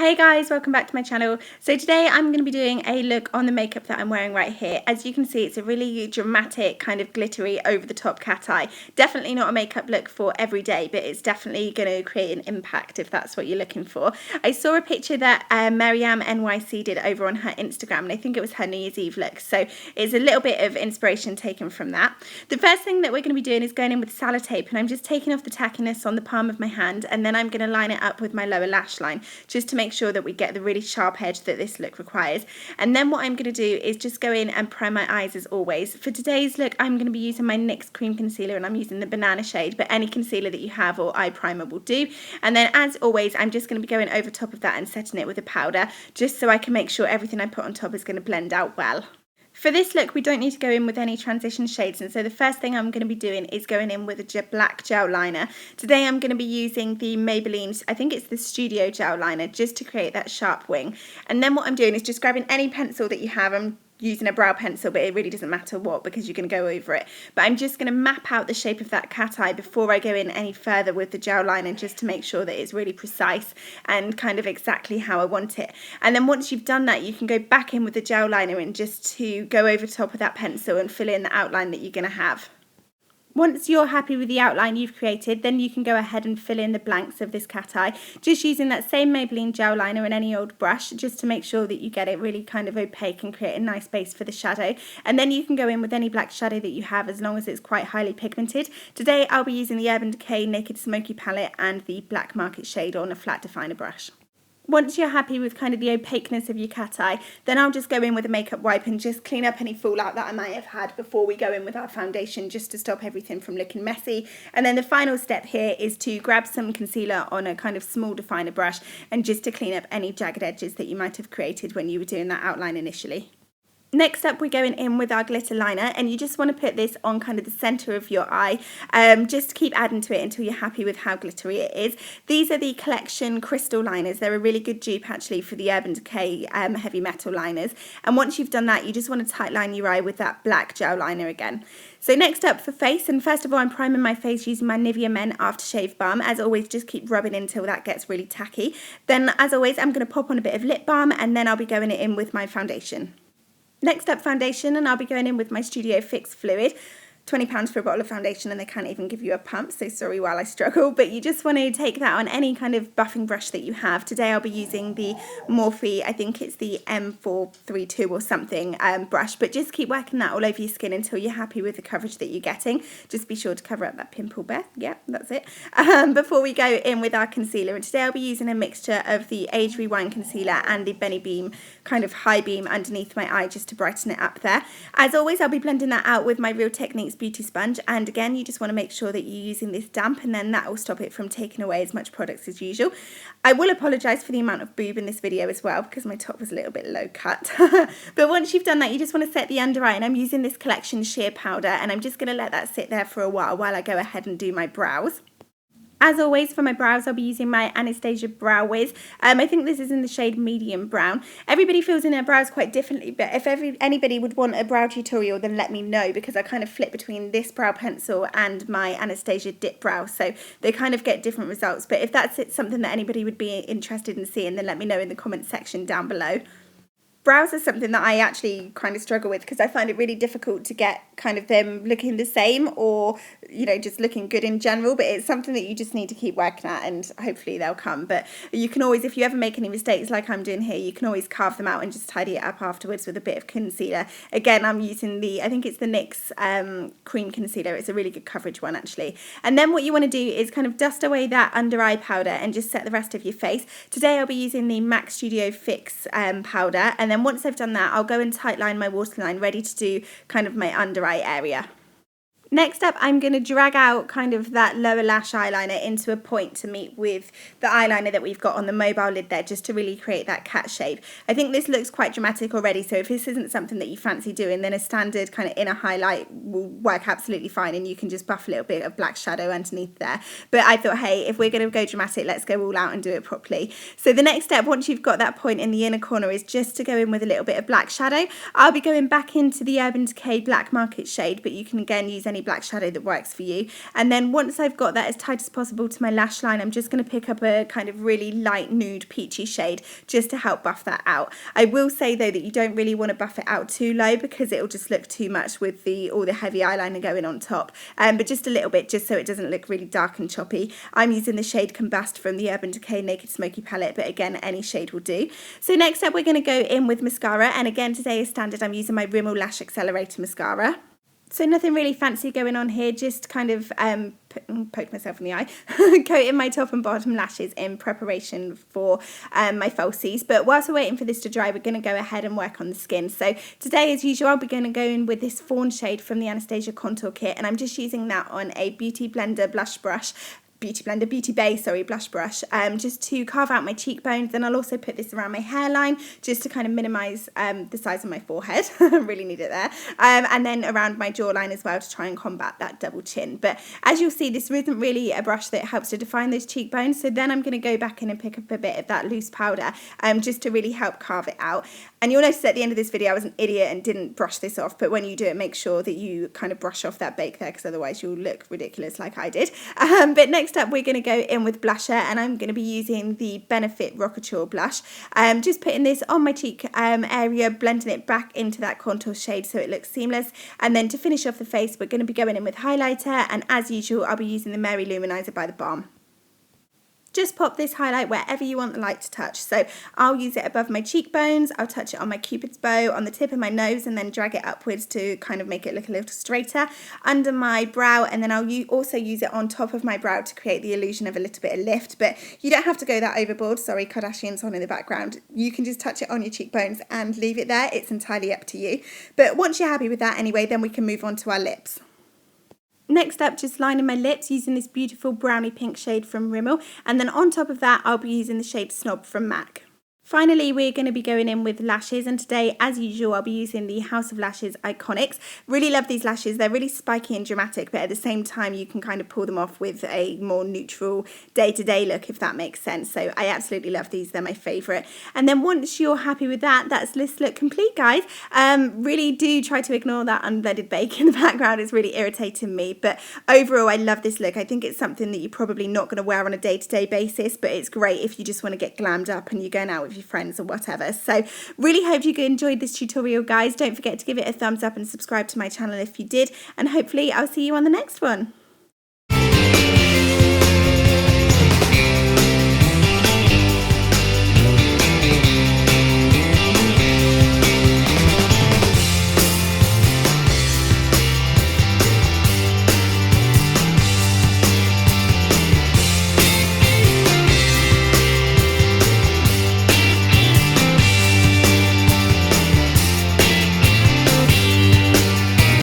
Hey guys, welcome back to my channel. So today I'm going to be doing a look on the makeup that I'm wearing right here. As you can see, it's a really dramatic kind of glittery over the top cat eye. Definitely not a makeup look for every day, but it's definitely going to create an impact if that's what you're looking for. I saw a picture that Maryam NYC did over on her Instagram, and I think it was her New Year's Eve look. So it's a little bit of inspiration taken from that. The first thing that we're going to be doing is going in with sellotape, and I'm just taking off the tackiness on the palm of my hand, and then I'm going to line it up with my lower lash line just to make sure that we get the really sharp edge that this look requires. And then what I'm going to do is just go in and prime my eyes as always. For today's look, I'm going to be using my NYX cream concealer, and I'm using the banana shade, but any concealer that you have or eye primer will do. And then as always, I'm just going to be going over top of that and setting it with a powder, just so I can make sure everything I put on top is going to blend out well. For this look, we don't need to go in with any transition shades, and so the first thing I'm going to be doing is going in with a black gel liner. Today I'm going to be using the Maybelline, I think it's the Studio Gel Liner, just to create that sharp wing. And then what I'm doing is just grabbing any pencil that you have. I'm using a brow pencil, but it really doesn't matter what, because you're going to go over it. But I'm just going to map out the shape of that cat eye before I go in any further with the gel liner, just to make sure that it's really precise and kind of exactly how I want it. And then once you've done that, you can go back in with the gel liner and just to go over top of that pencil and fill in the outline that you're going to have. Once you're happy with the outline you've created, then you can go ahead and fill in the blanks of this cat eye, just using that same Maybelline gel liner and any old brush, just to make sure that you get it really kind of opaque and create a nice base for the shadow. And then you can go in with any black shadow that you have, as long as it's quite highly pigmented. Today I'll be using the Urban Decay Naked Smokey palette and the Black Market shade on a flat definer brush. Once you're happy with kind of the opaqueness of your cat eye, then I'll just go in with a makeup wipe and just clean up any fallout that I might have had before we go in with our foundation, just to stop everything from looking messy. And then the final step here is to grab some concealer on a kind of small definer brush, and just to clean up any jagged edges that you might have created when you were doing that outline initially. Next up, we're going in with our glitter liner, and you just want to put this on kind of the centre of your eye, just to keep adding to it until you're happy with how glittery it is. These are the Collection Crystal Liners. They're a really good dupe actually for the Urban Decay Heavy Metal Liners. And once you've done that, you just want to tightline your eye with that black gel liner again. So next up for face, and first of all I'm priming my face using my Nivea Men Aftershave Balm. As always, just keep rubbing until that gets really tacky. Then as always, I'm going to pop on a bit of lip balm, and then I'll be going it in with my foundation. Next up, foundation, and I'll be going in with my Studio Fix Fluid. £20 for a bottle of foundation, and they can't even give you a pump, so sorry while I struggle, but you just want to take that on any kind of buffing brush that you have. Today I'll be using the Morphe, I think it's the M432 or something brush, but just keep working that all over your skin until you're happy with the coverage that you're getting. Just be sure to cover up that pimple bit. Yeah, that's it. Before we go in with our concealer, and today I'll be using a mixture of the Age Rewind concealer and the Benebeam kind of high beam underneath my eye, just to brighten it up there. As always, I'll be blending that out with my Real Techniques beauty sponge, and again, you just want to make sure that you're using this damp, and then that will stop it from taking away as much products as usual. I will apologise for the amount of boob in this video as well, because my top was a little bit low cut. But once you've done that, you just want to set the under eye, and I'm using this Collection Sheer Powder, and I'm just going to let that sit there for a while I go ahead and do my brows. As always, for my brows, I'll be using my Anastasia Brow Wiz. I think this is in the shade Medium Brown. Everybody fills in their brows quite differently, but if anybody would want a brow tutorial, then let me know, because I kind of flip between this brow pencil and my Anastasia Dip Brow, so they kind of get different results. But if that's something that anybody would be interested in seeing, then let me know in the comment section down below. Brows are something that I actually kind of struggle with, because I find it really difficult to get kind of them looking the same, or, you know, just looking good in general. But it's something that you just need to keep working at, and hopefully they'll come. But you can always, if you ever make any mistakes like I'm doing here, you can always carve them out and just tidy it up afterwards with a bit of concealer. Again, I'm using the, I think it's the NYX cream concealer. It's a really good coverage one actually. And then what you want to do is kind of dust away that under eye powder and just set the rest of your face. Today I'll be using the MAC Studio Fix powder, and then once I've done that, I'll go and tightline my waterline, ready to do kind of my under eye area. Next up, I'm going to drag out kind of that lower lash eyeliner into a point to meet with the eyeliner that we've got on the mobile lid there, just to really create that cat shape. I think this looks quite dramatic already, so if this isn't something that you fancy doing, then a standard kind of inner highlight will work absolutely fine, and you can just buff a little bit of black shadow underneath there. But I thought, hey, if we're going to go dramatic, let's go all out and do it properly. So the next step, once you've got that point in the inner corner, is just to go in with a little bit of black shadow. I'll be going back into the Urban Decay Black Market shade, but you can again use any black shadow that works for you. And then once I've got that as tight as possible to my lash line, I'm just going to pick up a kind of really light nude peachy shade just to help buff that out. I will say though that you don't really want to buff it out too low because it'll just look too much with all the heavy eyeliner going on top. But just a little bit, just so it doesn't look really dark and choppy. I'm using the shade Combust from the Urban Decay Naked Smoky palette, but again, any shade will do. So next up, we're going to go in with mascara, and again today as standard, I'm using my Rimmel Lash Accelerator mascara. So nothing really fancy going on here, just kind of poke myself in the eye, coating my top and bottom lashes in preparation for my falsies. But whilst we're waiting for this to dry, we're going to go ahead and work on the skin. So today, as usual, I'll be going to go in with this fawn shade from the Anastasia Contour Kit, and I'm just using that on a Beauty Bay blush brush, just to carve out my cheekbones. Then I'll also put this around my hairline just to kind of minimise the size of my forehead. Really need it there. And then around my jawline as well to try and combat that double chin. But as you'll see, this isn't really a brush that helps to define those cheekbones. So then I'm going to go back in and pick up a bit of that loose powder just to really help carve it out. And you'll notice at the end of this video, I was an idiot and didn't brush this off. But when you do it, make sure that you kind of brush off that bake there, because otherwise you'll look ridiculous like I did. But next up, we're going to go in with blusher, and I'm going to be using the Benefit Rockeature blush. Just putting this on my cheek area, blending it back into that contour shade so it looks seamless. And then to finish off the face, we're going to be going in with highlighter, and as usual, I'll be using the Loumanizer by the Balm. Just pop this highlight wherever you want the light to touch. So I'll use it above my cheekbones, I'll touch it on my cupid's bow, on the tip of my nose, and then drag it upwards to kind of make it look a little straighter, under my brow, and then I'll also use it on top of my brow to create the illusion of a little bit of lift. But you don't have to go that overboard. Sorry, Kardashian's on in the background. You can just touch it on your cheekbones and leave it there. It's entirely up to you. But once you're happy with that anyway, then we can move on to our lips. Next up, just lining my lips using this beautiful brownie pink shade from Rimmel, and then on top of that I'll be using the shade Snob from MAC. Finally, we're going to be going in with lashes, and today, as usual, I'll be using the House of Lashes Iconics. Really love these lashes. They're really spiky and dramatic, but at the same time, you can kind of pull them off with a more neutral day-to-day look, if that makes sense. So I absolutely love these. They're my favourite. And then once you're happy with that, that's this look complete, guys. Really do try to ignore that unleaded bake in the background. It's really irritating me. But overall, I love this look. I think it's something that you're probably not going to wear on a day-to-day basis, but it's great if you just want to get glammed up and you're going out with your friends or whatever. So really hope you enjoyed this tutorial, guys. Don't forget to give it a thumbs up and subscribe to my channel if you did, and hopefully I'll see you on the next one.